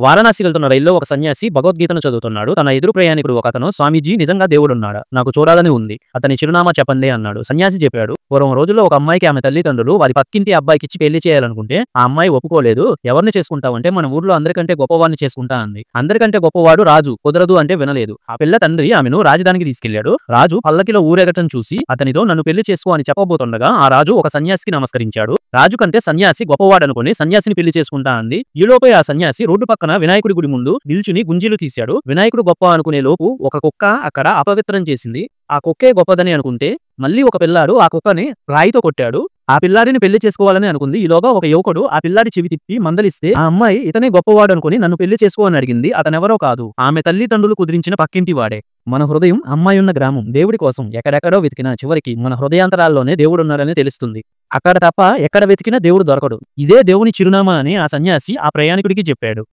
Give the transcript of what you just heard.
వారణాసి వెళ్తున్న రైల్లో ఒక సన్యాసి భగవద్గీతను చదువుతున్నాడు. తన ఎదురు ప్రయాణికుడు ఒకతను, స్వామీజీ నిజంగా దేవుడున్నాడా? నాకు చూడాలని ఉంది. అతని చిరునామా చెప్పండి అన్నాడు. సన్యాసి చెప్పాడు, పూర్వం రోజుల్లో ఒక అమ్మాయికి ఆమె తల్లిదండ్రులు వారి పక్కింటి అబ్బాయికిచ్చి పెళ్లి చేయాలనుకుంటే ఆ అమ్మాయి ఒప్పుకోలేదు. ఎవరిని చేసుకుంటావంటే మన ఊర్లో అందరికంటే గొప్పవాడిని చేసుకుంటా అంది. అందరికంటే గొప్పవాడు రాజు. కుదరదు అంటే వినలేదు. ఆ పిల్ల తండ్రి ఆమెను రాజధానికి తీసుకెళ్లాడు. రాజు పల్లకిలో ఊరేగటం చూసి అతనితో నన్ను పెళ్లి చేసుకో అని చెప్పబోతుండగా ఆ రాజు ఒక సన్యాసికి నమస్కరించాడు. రాజు కంటే సన్యాసి గొప్పవాడనుకుని సన్యాసిని పెళ్లి చేసుకుంటా అంది. ఈలోపే ఆ సన్యాసి రోడ్డు పక్కన వినాయకుడి గుడి ముందు నిల్చుని గుంజీలు తీశాడు. వినాయకుడు గొప్ప అనుకునే లోపు ఒక కుక్క అక్కడ అపవిత్రం చేసింది. ఆ కుక్కే గొప్పదని అనుకుంటే మళ్ళీ ఒక పిల్లాడు ఆ కుక్కని రాయితో కొట్టాడు. ఆ పిల్లాడిని పెళ్లి చేసుకోవాలని అనుకుంది. ఈలోగా ఒక యువకుడు ఆ పిల్లాడి చెవి తిప్పి మందలిస్తే ఆ అమ్మాయి ఇతనే గొప్పవాడు అనుకుని నన్ను పెళ్లి చేసుకో అని అడిగింది. అతనెవరో కాదు, ఆమె తల్లిదండ్రులు కుదిరించిన పక్కింటి వాడే. మన హృదయం అమ్మాయున్న గ్రామం. దేవుడి కోసం ఎక్కడెక్కడో వెతికినా చివరికి మన హృదయాంతరాల్లోనే దేవుడున్నాడని తెలుస్తుంది. అక్కడ తప్ప ఎక్కడ వెతికినా దేవుడు దొరకడు. ఇదే దేవుని చిరునామా అని ఆ సన్యాసి ఆ ప్రయాణికుడికి చెప్పాడు.